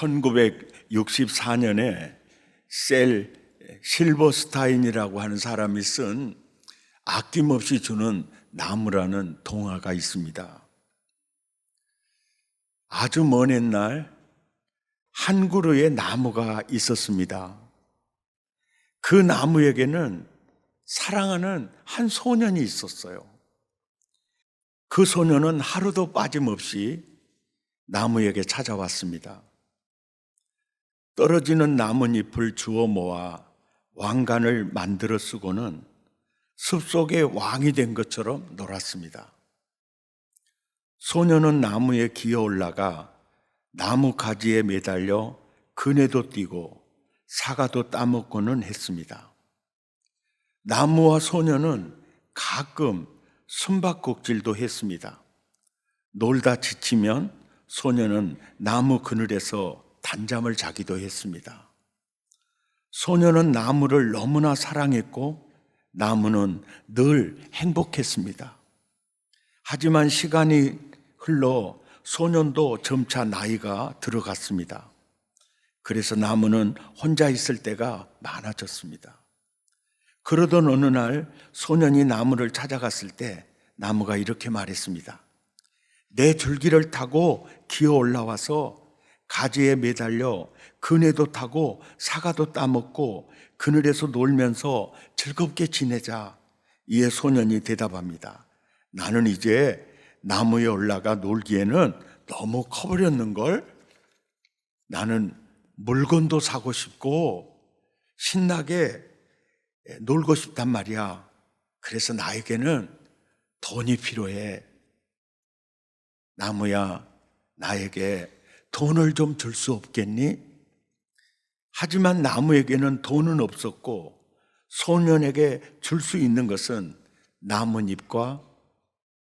1964년에 셀 실버스타인이라고 하는 사람이 쓴 아낌없이 주는 나무라는 동화가 있습니다. 아주 먼 옛날 한 그루의 나무가 있었습니다. 그 나무에게는 사랑하는 한 소년이 있었어요. 그 소년은 하루도 빠짐없이 나무에게 찾아왔습니다. 떨어지는 나뭇잎을 주워 모아 왕관을 만들어 쓰고는 숲속의 왕이 된 것처럼 놀았습니다. 소년은 나무에 기어 올라가 나무 가지에 매달려 그네도 뛰고 사과도 따먹고는 했습니다. 나무와 소년은 가끔 숨바꼭질도 했습니다. 놀다 지치면 소년은 나무 그늘에서 단잠을 자기도 했습니다. 소년은 나무를 너무나 사랑했고 나무는 늘 행복했습니다. 하지만 시간이 흘러 소년도 점차 나이가 들어갔습니다. 그래서 나무는 혼자 있을 때가 많아졌습니다. 그러던 어느 날 소년이 나무를 찾아갔을 때 나무가 이렇게 말했습니다. 내 줄기를 타고 기어 올라와서 가지에 매달려 그네도 타고 사과도 따먹고 그늘에서 놀면서 즐겁게 지내자. 이에 소년이 대답합니다. 나는 이제 나무에 올라가 놀기에는 너무 커버렸는걸. 나는 물건도 사고 싶고 신나게 놀고 싶단 말이야. 그래서 나에게는 돈이 필요해. 나무야, 나에게 돈을 좀 줄 수 없겠니? 하지만 나무에게는 돈은 없었고 소년에게 줄 수 있는 것은 나뭇잎과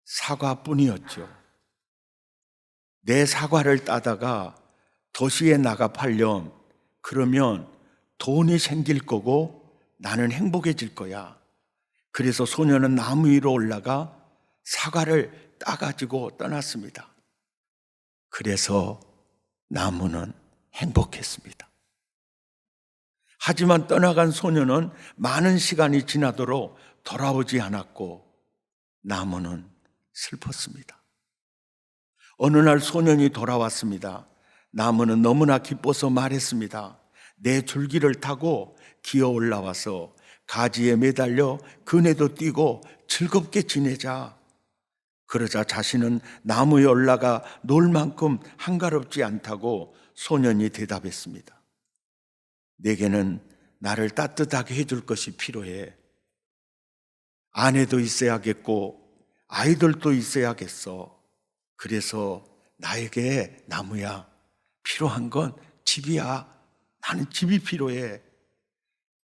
사과뿐이었죠. 내 사과를 따다가 도시에 나가 팔렴. 그러면 돈이 생길 거고 나는 행복해질 거야. 그래서 소년은 나무 위로 올라가 사과를 따가지고 떠났습니다. 그래서 나무는 행복했습니다. 하지만 떠나간 소년은 많은 시간이 지나도록 돌아오지 않았고 나무는 슬펐습니다. 어느 날 소년이 돌아왔습니다. 나무는 너무나 기뻐서 말했습니다. 내 줄기를 타고 기어 올라와서 가지에 매달려 그네도 뛰고 즐겁게 지내자. 그러자 자신은 나무에 올라가 놀 만큼 한가롭지 않다고 소년이 대답했습니다. 내게는 나를 따뜻하게 해줄 것이 필요해. 아내도 있어야겠고 아이들도 있어야겠어. 그래서 나에게 나무야, 필요한 건 집이야. 나는 집이 필요해.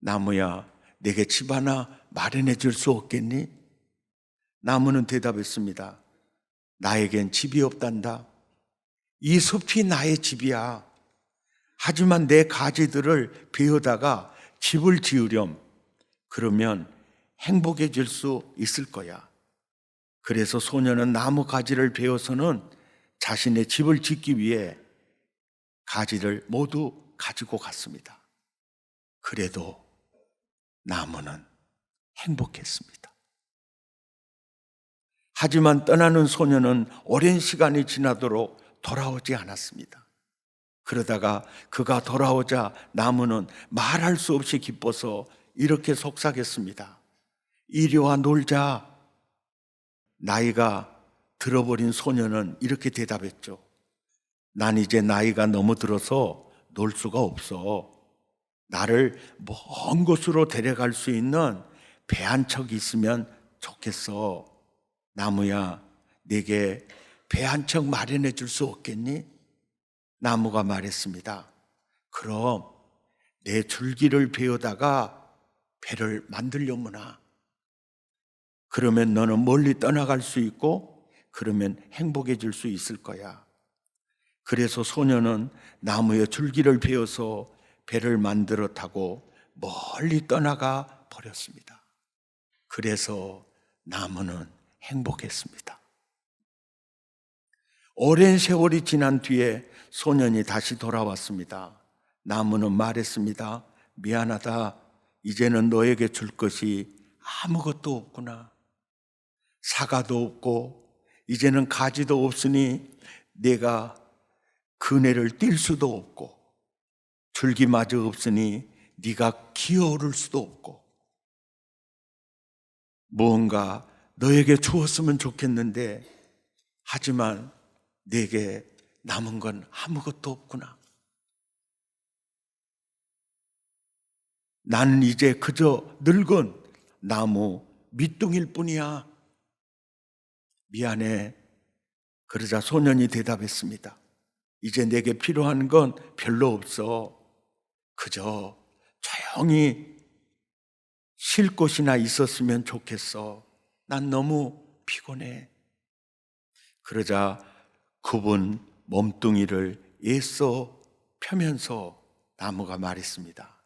나무야, 내게 집 하나 마련해 줄 수 없겠니? 나무는 대답했습니다. 나에겐 집이 없단다. 이 숲이 나의 집이야. 하지만 내 가지들을 베어다가 집을 지으렴. 그러면 행복해질 수 있을 거야. 그래서 소년은 나무 가지를 베어서는 자신의 집을 짓기 위해 가지를 모두 가지고 갔습니다. 그래도 나무는 행복했습니다. 하지만 떠나는 소년은 오랜 시간이 지나도록 돌아오지 않았습니다. 그러다가 그가 돌아오자 나무는 말할 수 없이 기뻐서 이렇게 속삭였습니다. 이리 와 놀자. 나이가 들어버린 소년은 이렇게 대답했죠. 난 이제 나이가 너무 들어서 놀 수가 없어. 나를 먼 곳으로 데려갈 수 있는 배 한 척이 있으면 좋겠어. 나무야, 내게 배 한 척 마련해 줄 수 없겠니? 나무가 말했습니다. 그럼 내 줄기를 베어다가 배를 만들려무나. 그러면 너는 멀리 떠나갈 수 있고 그러면 행복해질 수 있을 거야. 그래서 소년은 나무에 줄기를 베어서 배를 만들어 타고 멀리 떠나가 버렸습니다. 그래서 나무는 행복했습니다. 오랜 세월이 지난 뒤에 소년이 다시 돌아왔습니다. 나무는 말했습니다. 미안하다. 이제는 너에게 줄 것이 아무것도 없구나. 사과도 없고 이제는 가지도 없으니 내가 그네를 뛸 수도 없고 줄기마저 없으니 네가 기어오를 수도 없고 무언가 너에게 주었으면 좋겠는데 하지만 내게 남은 건 아무것도 없구나. 나는 이제 그저 늙은 나무 밑둥일 뿐이야. 미안해. 그러자 소년이 대답했습니다. 이제 내게 필요한 건 별로 없어. 그저 조용히 쉴 곳이나 있었으면 좋겠어. 난 너무 피곤해. 그러자 굽은 몸뚱이를 애써 펴면서 나무가 말했습니다.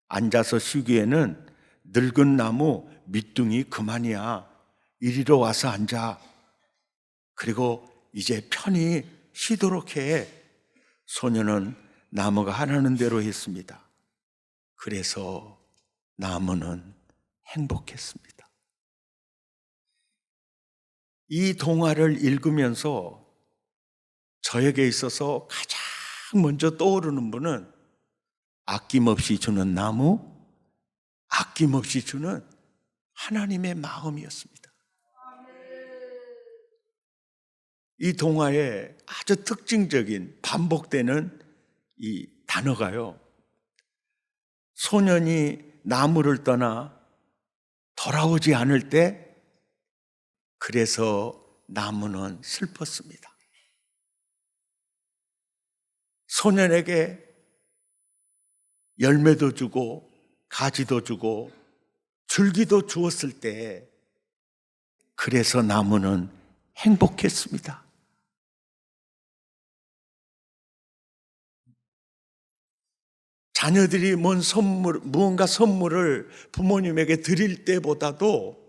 앉아서 쉬기에는 늙은 나무 밑둥이 그만이야. 이리로 와서 앉아. 그리고 이제 편히 쉬도록 해. 소년은 나무가 하라는 대로 했습니다. 그래서 나무는 행복했습니다. 이 동화를 읽으면서 저에게 있어서 가장 먼저 떠오르는 분은 아낌없이 주는 나무, 아낌없이 주는 하나님의 마음이었습니다. 이 동화의 아주 특징적인 반복되는 이 단어가요. 소년이 나무를 떠나 돌아오지 않을 때 그래서 나무는 슬펐습니다. 소년에게 열매도 주고 가지도 주고 줄기도 주었을 때 그래서 나무는 행복했습니다. 자녀들이 무언가 선물을 부모님에게 드릴 때보다도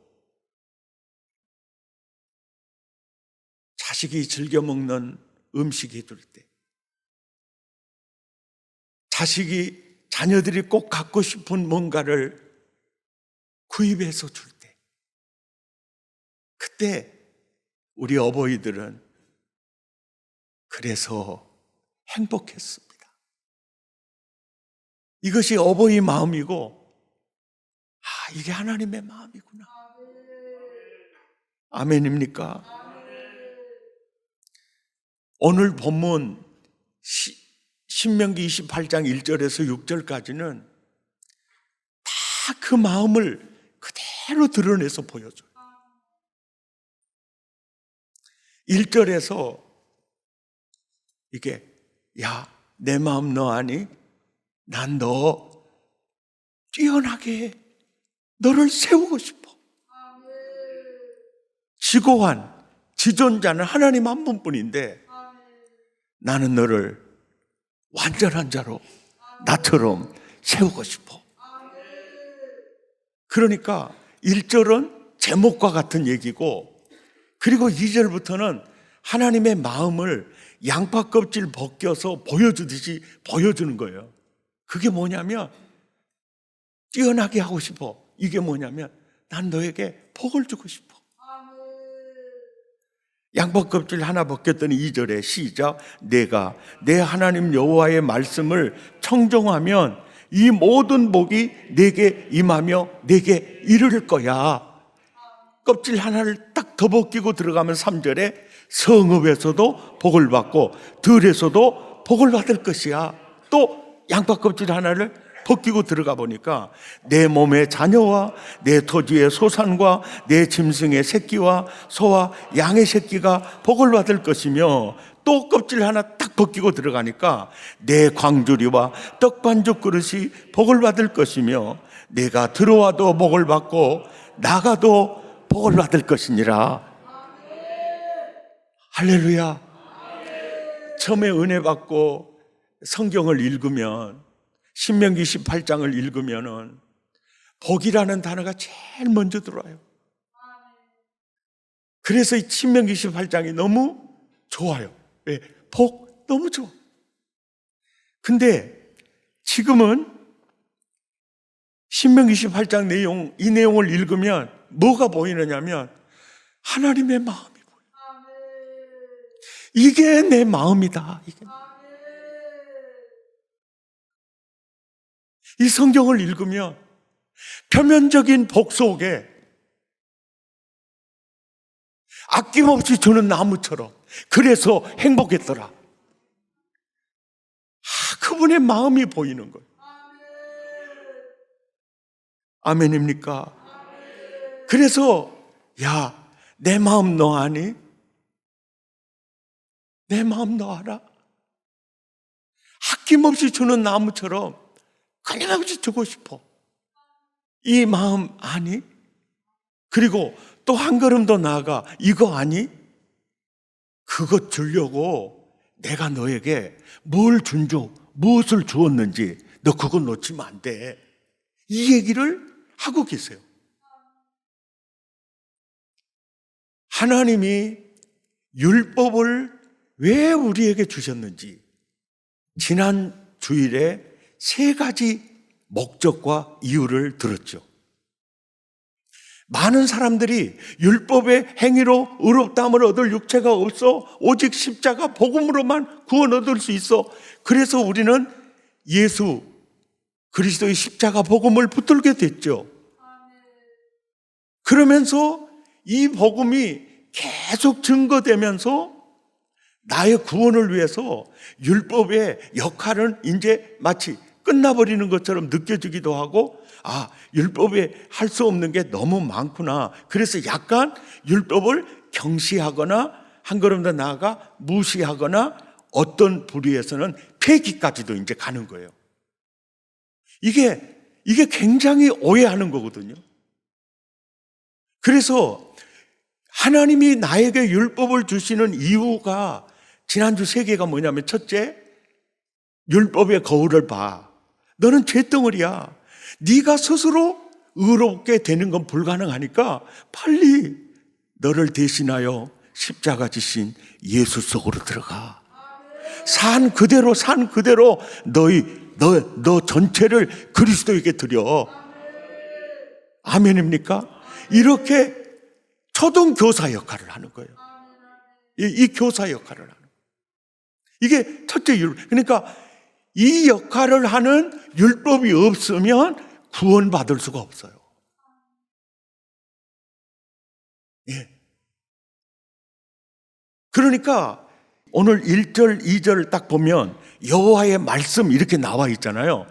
자식이 즐겨 먹는 음식이 줄 때, 자녀들이 꼭 갖고 싶은 뭔가를 구입해서 줄 때, 그때 우리 어버이들은 그래서 행복했습니다. 이것이 어버이 마음이고, 이게 하나님의 마음이구나. 아멘입니까? 오늘 본문 신명기 28장 1절에서 6절까지는 다 그 마음을 그대로 드러내서 보여줘요. 1절에서 이게 야, 내 마음 너 아니? 난 너 뛰어나게 해. 너를 세우고 싶어. 지고한 지존자는 하나님 한 분뿐인데 나는 너를 완전한 자로 나처럼 세우고 싶어. 그러니까 1절은 제목과 같은 얘기고, 그리고 2절부터는 하나님의 마음을 양파 껍질 벗겨서 보여주듯이 보여주는 거예요. 그게 뭐냐면 뛰어나게 하고 싶어. 이게 뭐냐면 난 너에게 복을 주고 싶어. 양파 껍질 하나 벗겼더니 2절에 시작. 내가 내 하나님 여호와의 말씀을 청종하면 이 모든 복이 내게 임하며 내게 이를 거야. 껍질 하나를 딱 더 벗기고 들어가면 3절에 성읍에서도 복을 받고 들에서도 복을 받을 것이야. 또 양파 껍질 하나를 벗기고 들어가 보니까 내 몸의 자녀와 내 토지의 소산과 내 짐승의 새끼와 소와 양의 새끼가 복을 받을 것이며, 또 껍질 하나 딱 벗기고 들어가니까 내 광주리와 떡반죽 그릇이 복을 받을 것이며 내가 들어와도 복을 받고 나가도 복을 받을 것이니라. 할렐루야. 처음에 은혜 받고 성경을 읽으면, 신명기 18장을 읽으면은 복이라는 단어가 제일 먼저 들어와요. 그래서 이 신명기 18장이 너무 좋아요. 예, 복 너무 좋아. 근데 지금은 신명기 18장 이 내용을 읽으면 뭐가 보이느냐면 하나님의 마음이 보여요. 이게 내 마음이다. 이 성경을 읽으면 표면적인 복 속에 아낌없이 주는 나무처럼 그래서 행복했더라. 그분의 마음이 보이는 거예요. 아멘입니까? 그래서 야, 내 마음 너 아니? 내 마음 너 알아? 아낌없이 주는 나무처럼 끊임없이 주고 싶어. 이 마음 아니? 그리고 또 한 걸음 더 나아가 이거 아니? 그것 주려고 내가 너에게 무엇을 주었는지 너 그거 놓치면 안 돼. 이 얘기를 하고 계세요. 하나님이 율법을 왜 우리에게 주셨는지 지난 주일에 3가지 목적과 이유를 들었죠. 많은 사람들이 율법의 행위로 의롭다함을 얻을 육체가 없어 오직 십자가 복음으로만 구원 얻을 수 있어. 그래서 우리는 예수 그리스도의 십자가 복음을 붙들게 됐죠. 그러면서 이 복음이 계속 증거되면서 나의 구원을 위해서 율법의 역할은 이제 마치 끝나버리는 것처럼 느껴지기도 하고 율법에 할 수 없는 게 너무 많구나. 그래서 약간 율법을 경시하거나 한 걸음 더 나아가 무시하거나 어떤 부류에서는 폐기까지도 이제 가는 거예요. 이게 굉장히 오해하는 거거든요. 그래서 하나님이 나에게 율법을 주시는 이유가 지난주 3개가 뭐냐면 첫째, 율법의 거울을 봐. 너는 죄덩어리야. 네가 스스로 의롭게 되는 건 불가능하니까 빨리 너를 대신하여 십자가 지신 예수 속으로 들어가. 산 그대로 너 전체를 그리스도에게 드려. 아멘입니까? 이렇게 초등교사 역할을 하는 거예요. 이 교사 역할을 하는 거예요. 이게 첫째 율법. 그러니까 이 역할을 하는 율법이 없으면 구원받을 수가 없어요. 예. 그러니까 오늘 1절, 2절을 딱 보면 여호와의 말씀 이렇게 나와 있잖아요.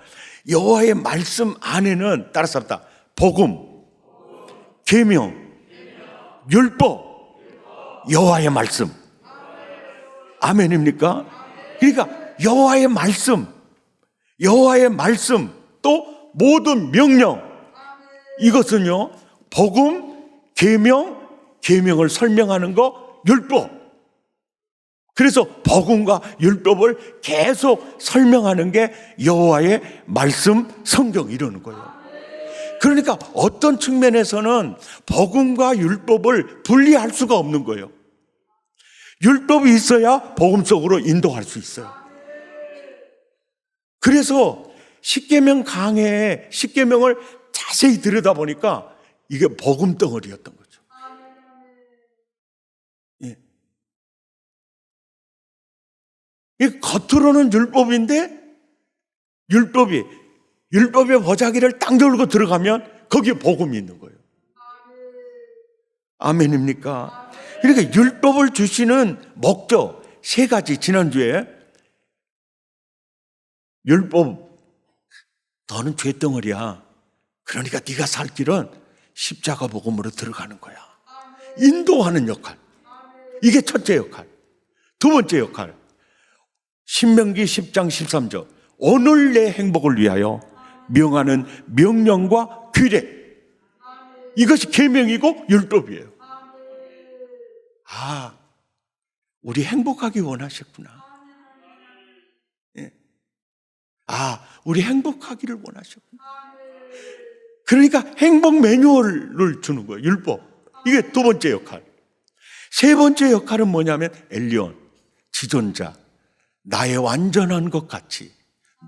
여호와의 말씀 안에는 따라서 합니다. 복음, 계명, 율법, 여호와의 말씀. 아멘입니까? 그러니까 여호와의 말씀 또 모든 명령, 이것은요 복음, 계명을 설명하는 거 율법. 그래서 복음과 율법을 계속 설명하는 게 여호와의 말씀, 성경 이러는 거예요. 그러니까 어떤 측면에서는 복음과 율법을 분리할 수가 없는 거예요. 율법이 있어야 복음 속으로 인도할 수 있어요. 그래서 십계명 강해에 십계명을 자세히 들여다보니까 이게 복음 덩어리였던 거죠. 예. 이 겉으로는 율법인데 율법의 보자기를 딱 열고 들어가면 거기에 복음이 있는 거예요. 아멘입니까? 그러니까 율법을 주시는 목적 3가지 지난주에 율법 너는 죄덩어리야. 그러니까 네가 살 길은 십자가 복음으로 들어가는 거야. 인도하는 역할. 이게 첫째 역할. 두 번째 역할. 신명기 10장 13절. 오늘 내 행복을 위하여 명하는 명령과 규례. 이것이 계명이고 율법이에요. 우리 행복하기 원하셨구나. 예. 우리 행복하기를 원하셨구나. 그러니까 행복 매뉴얼을 주는 거예요. 율법. 이게 두 번째 역할. 세 번째 역할은 뭐냐면 엘리온. 지존자, 나의 완전한 것 같이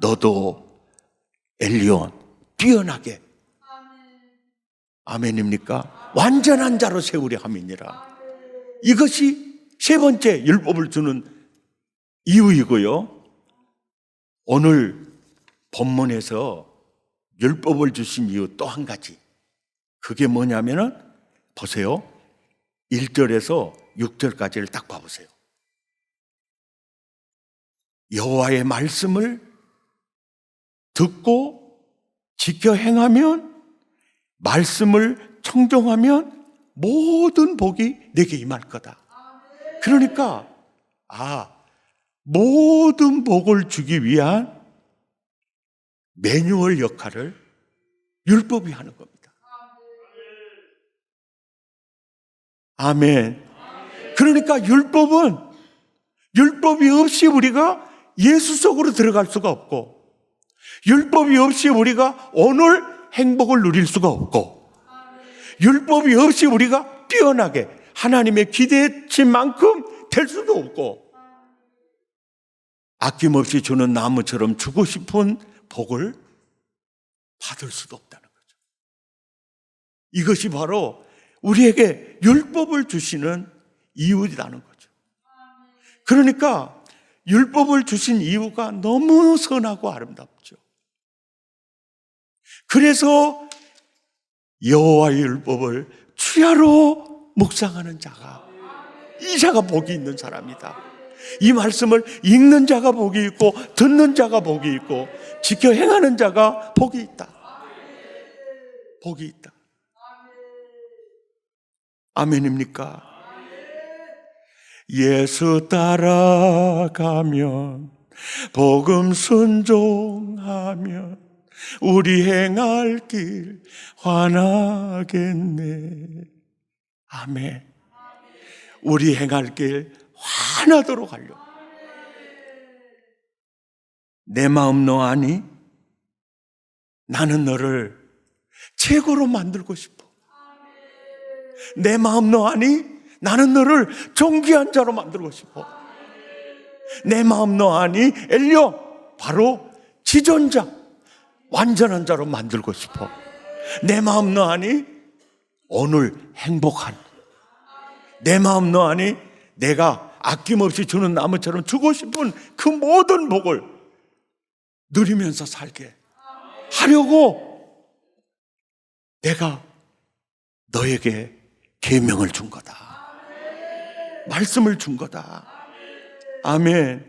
너도 엘리온 뛰어나게, 아멘입니까? 완전한 자로 세우려 함이니라. 이것이 세 번째 율법을 주는 이유이고요. 오늘 본문에서 율법을 주신 이유 또 한 가지, 그게 뭐냐면은 보세요. 1절에서 6절까지를 딱 봐보세요. 여호와의 말씀을 듣고 지켜 행하면, 말씀을 청종하면 모든 복이 내게 임할 거다. 그러니까 모든 복을 주기 위한 매뉴얼 역할을 율법이 하는 겁니다. 아멘. 그러니까 율법이 없이 우리가 예수 속으로 들어갈 수가 없고, 율법이 없이 우리가 오늘 행복을 누릴 수가 없고, 율법이 없이 우리가 뛰어나게 하나님의 기대치 만큼 될 수도 없고, 아낌없이 주는 나무처럼 주고 싶은 복을 받을 수도 없다는 거죠. 이것이 바로 우리에게 율법을 주시는 이유라는 거죠. 그러니까 율법을 주신 이유가 너무 선하고 아름답죠. 그래서 여호와의 율법을 주야로 묵상하는 자가, 이 자가 복이 있는 사람이다. 이 말씀을 읽는 자가 복이 있고, 듣는 자가 복이 있고, 지켜 행하는 자가 복이 있다. 복이 있다. 아멘입니까? 예수 따라가면, 복음 순종하면 우리 행할 길 환하겠네. 아멘. 우리 행할 길 환하도록 하려고. 내 마음 너 아니? 나는 너를 최고로 만들고 싶어. 내 마음 너 아니? 나는 너를 존귀한 자로 만들고 싶어. 내 마음 너 아니? 엘리온, 바로 지존자, 완전한 자로 만들고 싶어. 내 마음 너 아니? 오늘 행복한, 내 마음 너 아니? 내가 아낌없이 주는 나무처럼 주고 싶은 그 모든 복을 누리면서 살게 하려고 내가 너에게 계명을 준 거다. 말씀을 준 거다. 아멘.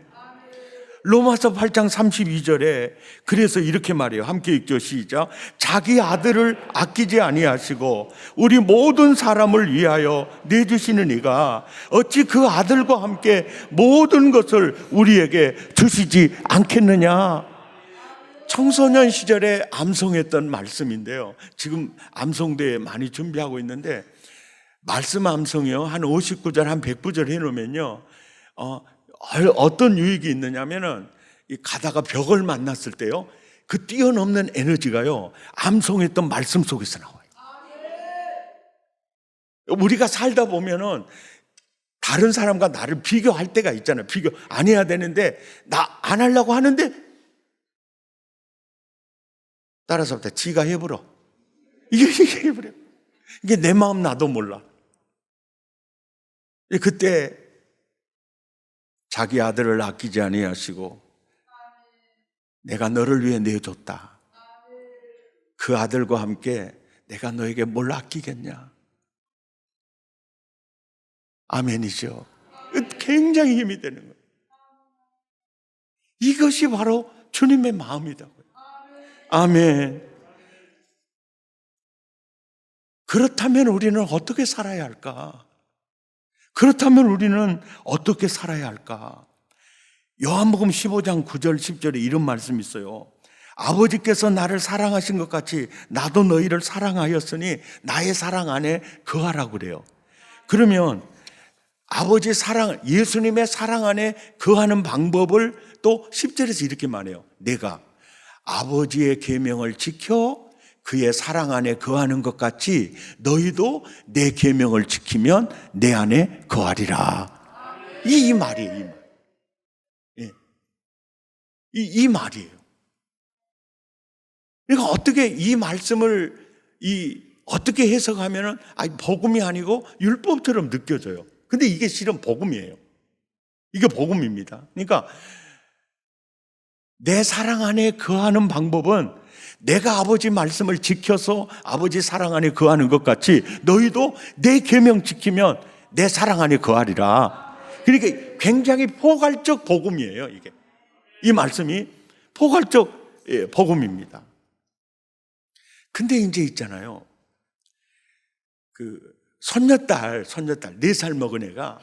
로마서 8장 32절에 그래서 이렇게 말해요. 함께 읽죠. 시작. 자기 아들을 아끼지 아니하시고 우리 모든 사람을 위하여 내주시는 이가 어찌 그 아들과 함께 모든 것을 우리에게 주시지 않겠느냐. 청소년 시절에 암송했던 말씀인데요. 지금 암송대에 많이 준비하고 있는데, 말씀 암송이요, 한 59절, 한 100구절 해놓으면요, 어떤 유익이 있느냐면은, 가다가 벽을 만났을 때요, 그 뛰어넘는 에너지가요, 암송했던 말씀 속에서 나와요. 우리가 살다 보면은 다른 사람과 나를 비교할 때가 있잖아요. 비교 안 해야 되는데 나 안 하려고 하는데 따라서부터 지가 해버려. 이게 해버려. 이게 내 마음 나도 몰라. 그때 자기 아들을 아끼지 아니하시고 내가 너를 위해 내줬다. 그 아들과 함께 내가 너에게 뭘 아끼겠냐. 아멘이죠. 굉장히 힘이 되는 거예요. 이것이 바로 주님의 마음이라고요. 아멘. 그렇다면 우리는 어떻게 살아야 할까? 그렇다면 우리는 어떻게 살아야 할까? 요한복음 15장 9절 10절에 이런 말씀이 있어요. 아버지께서 나를 사랑하신 것 같이 나도 너희를 사랑하였으니 나의 사랑 안에 거하라고 그래요. 그러면 아버지의 사랑, 예수님의 사랑 안에 거하는 방법을 또 10절에서 이렇게 말해요. 내가 아버지의 계명을 지켜 그의 사랑 안에 거하는 것 같이 너희도 내 계명을 지키면 내 안에 거하리라. 이 말이에요. 이 말. 이 말이에요. 그러니까 어떻게 이 말씀을 어떻게 해석하면은 복음이 아니고 율법처럼 느껴져요. 근데 이게 실은 복음이에요. 이게 복음입니다. 그러니까 내 사랑 안에 거하는 방법은 내가 아버지 말씀을 지켜서 아버지 사랑 안에 거하는 것 같이 너희도 내 계명 지키면 내 사랑 안에 거하리라. 그러니까 굉장히 포괄적 복음이에요. 이게 이 말씀이 포괄적 복음입니다. 근데 이제 있잖아요. 그 손녀딸 4살 먹은 애가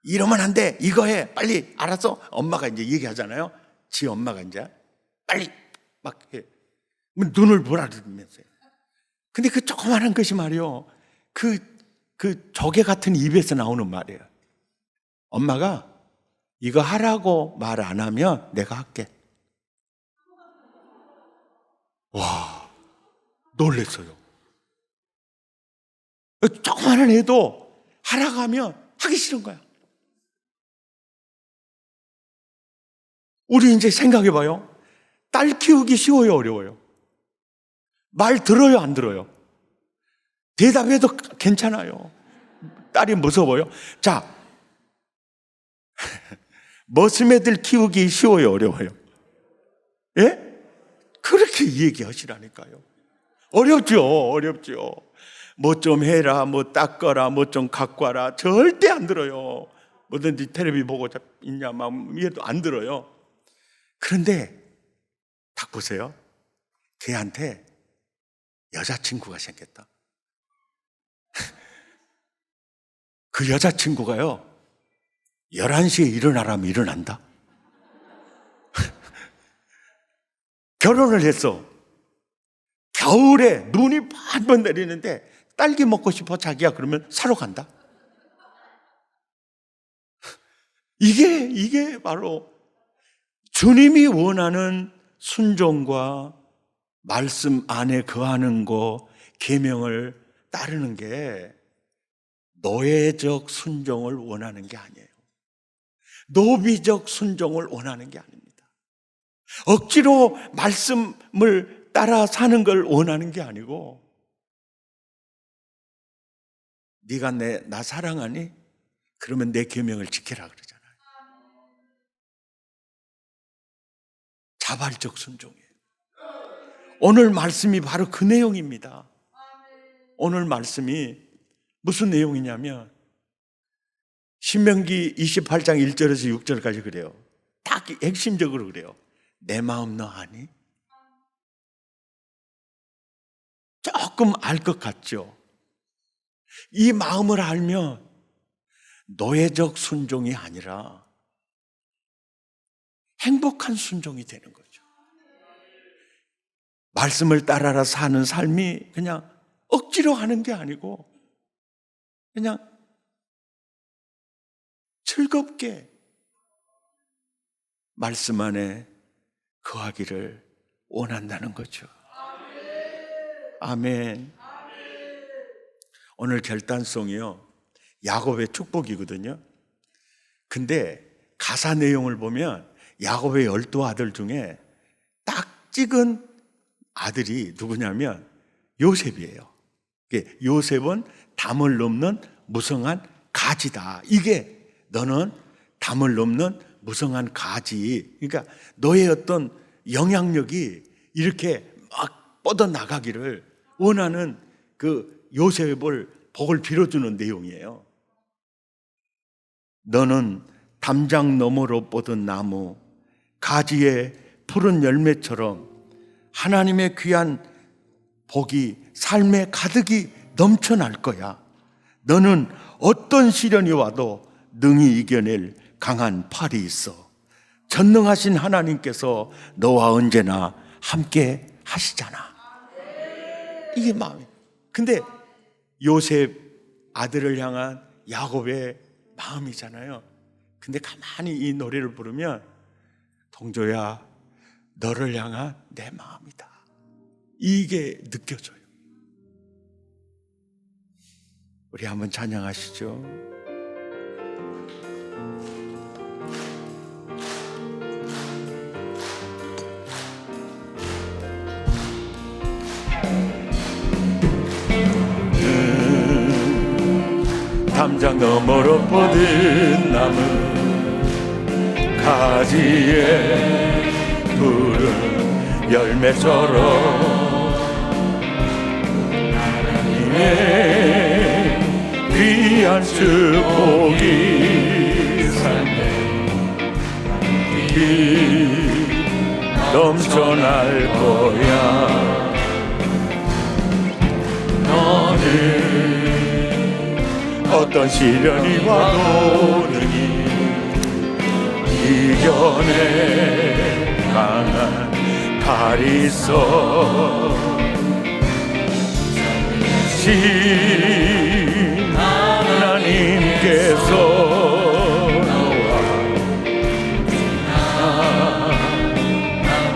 이러면 안 돼. 이거 해. 빨리 알았어. 엄마가 이제 얘기하잖아요. 지 엄마가 이제 빨리 막 해. 눈을 보라르면서요. 근데 그 조그마한 것이 말이요. 그 조개 같은 입에서 나오는 말이에요. 엄마가 이거 하라고 말 안 하면 내가 할게. 와, 놀랬어요. 조그마한 애도 하라고 하면 하기 싫은 거야. 우리 이제 생각해 봐요. 딸 키우기 쉬워요, 어려워요? 말 들어요, 안 들어요? 대답해도 괜찮아요. 딸이 무서워요? 자, 머슴애들 키우기 쉬워요, 어려워요? 예? 그렇게 얘기하시라니까요. 어렵죠. 뭐 좀 해라, 뭐 닦아라, 뭐 좀 갖고 와라. 절대 안 들어요. 뭐든지 텔레비 보고 있냐, 막 이래도 안 들어요. 그런데 딱 보세요. 걔한테 여자친구가 생겼다. 그 여자친구가요, 11시에 일어나라면 일어난다. 결혼을 했어. 겨울에 눈이 반번 내리는데 딸기 먹고 싶어 자기야 그러면 사러 간다. 이게 바로 주님이 원하는 순종과 말씀 안에 거하는 거, 계명을 따르는 게 노예적 순종을 원하는 게 아니에요. 노비적 순종을 원하는 게 아닙니다. 억지로 말씀을 따라 사는 걸 원하는 게 아니고, 네가 나 사랑하니? 그러면 내 계명을 지키라 그러잖아요. 자발적 순종이에요. 오늘 말씀이 바로 그 내용입니다. 오늘 말씀이 무슨 내용이냐면 신명기 28장 1절에서 6절까지 그래요. 딱 핵심적으로 그래요. 내 마음 너 아니? 조금 알 것 같죠? 이 마음을 알면 노예적 순종이 아니라 행복한 순종이 되는 거죠. 말씀을 따라라 사는 삶이 그냥 억지로 하는 게 아니고 그냥 즐겁게 말씀 안에 거하기를 원한다는 거죠. 아멘. 오늘 결단송이요, 야곱의 축복이거든요. 근데 가사 내용을 보면 야곱의 12아들 중에 딱 찍은 아들이 누구냐면 요셉이에요. 요셉은 담을 넘는 무성한 가지다. 이게 너는 담을 넘는 무성한 가지. 그러니까 너의 어떤 영향력이 이렇게 막 뻗어나가기를 원하는 그 요셉을 복을 빌어주는 내용이에요. 너는 담장 너머로 뻗은 나무, 가지의 푸른 열매처럼 하나님의 귀한 복이 삶에 가득이 넘쳐날 거야. 너는 어떤 시련이 와도 능히 이겨낼 강한 팔이 있어. 전능하신 하나님께서 너와 언제나 함께 하시잖아. 이게 마음이에요. 근데 요셉 아들을 향한 야곱의 마음이잖아요. 근데 가만히 이 노래를 부르면 동조야, 너를 향한 내 마음이다. 이게 느껴져요. 우리 한번 찬양하시죠. 담장 너머로 뻗은 나무 가지에 푸른 열매처럼 하나님의 귀한 축복이 삶에 넘쳐날 거야. 너는 어떤 시련이 와도 능히 이겨내 강한 칼이 있어. 하나님께서 너와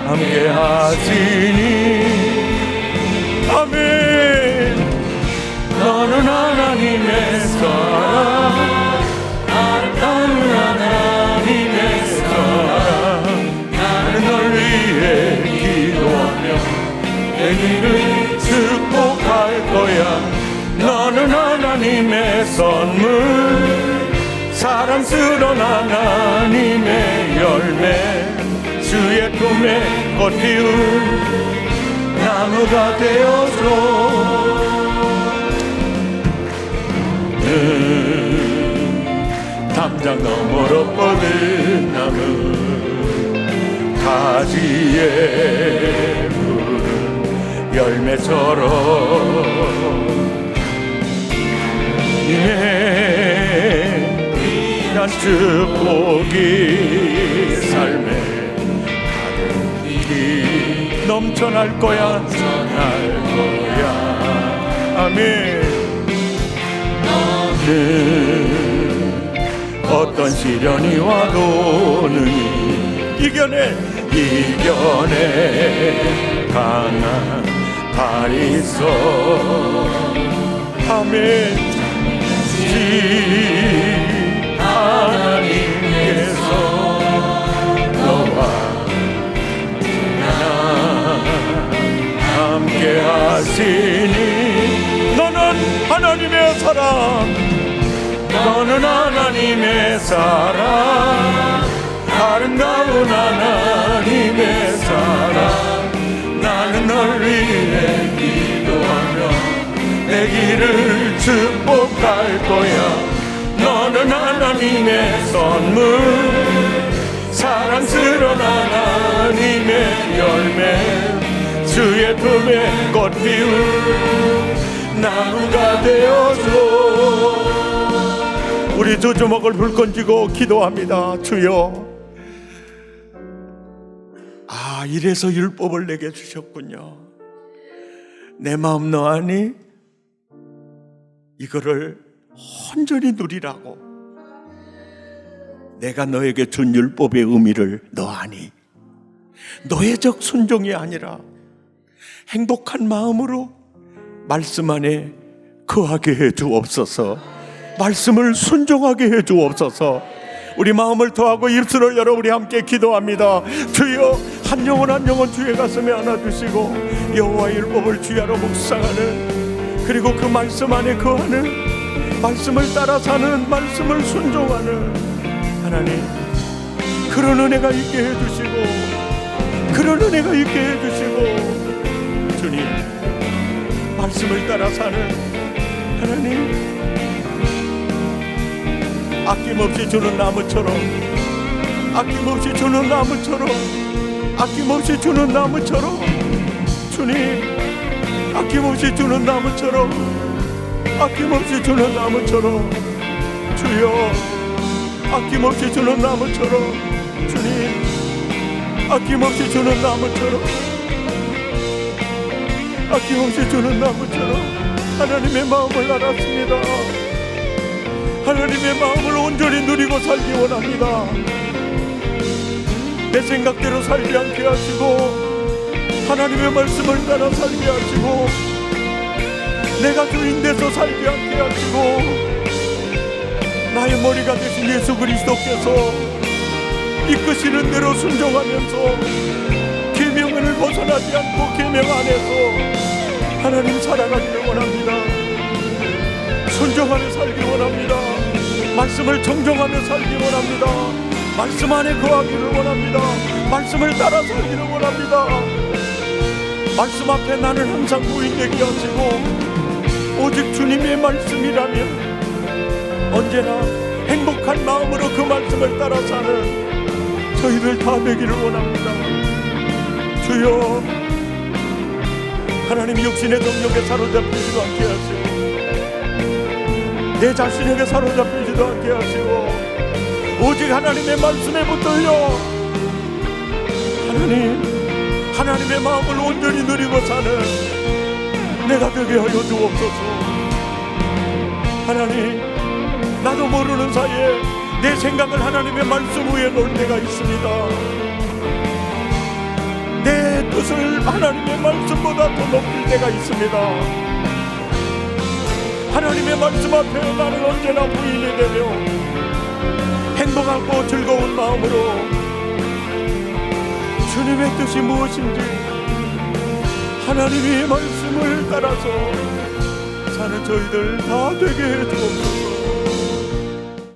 함께 하시니 아멘. 너는 하나님의 사랑, 나는 하나님의 사랑. 나는 널 위해 기도하며 내 길을 축복할 거야. 너는 하나님의 선물, 사랑스러운 하나님의 열매, 주의 품에 꽃 피운 나무가 되어줘. 담장 너머로 뻗은 나무 가지에 푸른 열매처럼 귀한 축복이 삶에 가득히 넘쳐날 거야. 아멘. 어떤 시련이 와도 능히 이겨내 강한 발이 있어. 아멘. 하나님께서 너와 나 함께 하시니 너는 하나님의 사랑, 너는 하나님의 사랑, 아름다운 하나님의 사랑. 나는 널 위해 기도하며 내 길을 축복할 거야. 너는 하나님의 선물, 사랑스러운 하나님의 열매, 주의 품에 꽃 피운 나무가 되어줘. 우리 두 주먹을 불끈 쥐고 기도합니다. 주여, 이래서 율법을 내게 주셨군요. 내 마음 너 아니? 이거를 온전히 누리라고 내가 너에게 준 율법의 의미를 너 아니? 노예적 순종이 아니라 행복한 마음으로 말씀 안에 거하게 해 주옵소서. 말씀을 순종하게 해 주옵소서. 우리 마음을 더하고 입술을 열어 우리 함께 기도합니다. 주여, 한 영혼 한 영혼 주의 가슴에 안아주시고 여호와의 율법을 주야로 묵상하는, 그리고 그 말씀 안에 거하는, 말씀을 따라 사는, 말씀을 순종하는 하나님, 그런 은혜가 있게 해주시고, 그런 은혜가 있게 해주시고, 주님, 말씀을 따라 사는 하나님, 아낌없이 주는 나무처럼, 아낌없이 주는 나무처럼, 아낌없이 주는 나무처럼, 주님, 아낌없이 주는 나무처럼, 아낌없이 주는 나무처럼, 주여, 아낌없이 주는 나무처럼, 주님, 아낌없이 주는 나무처럼, 아낌없이 주는 나무처럼 하나님의 마음을 알았습니다. 하나님의 마음을 온전히 누리고 살기 원합니다. 내 생각대로 살지 않게 하시고, 하나님의 말씀을 따라 살게 하시고, 내가 주인 돼서 살게 않게 하시고, 나의 머리가 되신 예수 그리스도께서 이끄시는 대로 순종하면서 계명을 벗어나지 않고 계명 안에서 하나님 살아가기를 원합니다. 순종하며 살기 원합니다. 말씀을 정정하며 살기 원합니다. 말씀 안에 거하기를 원합니다. 말씀을 따라 살기를 원합니다. 말씀 앞에 나는 항상 부인되게 하시고 오직 주님의 말씀이라면 언제나 행복한 마음으로 그 말씀을 따라 사는 저희들 다 되기를 원합니다. 주여, 하나님 육신의 정욕에 사로잡히지도 않게 하시고 내 자신에게 사로잡히지도 않게 하시고 오직 하나님의 말씀에 붙들려 하나님의 마음을 온전히 누리고 사는 내가 되게 하여 주옵소서. 하나님, 나도 모르는 사이에 내 생각을 하나님의 말씀 위에 놓을 때가 있습니다. 내 뜻을 하나님의 말씀보다 더 높일 때가 있습니다. 하나님의 말씀 앞에 나는 언제나 부인이 되며 행복하고 즐거운 마음으로 주님의 뜻이 무엇인지 하나님의 말씀을 따라서 사는 저희들 다 되게 해 주옵소서.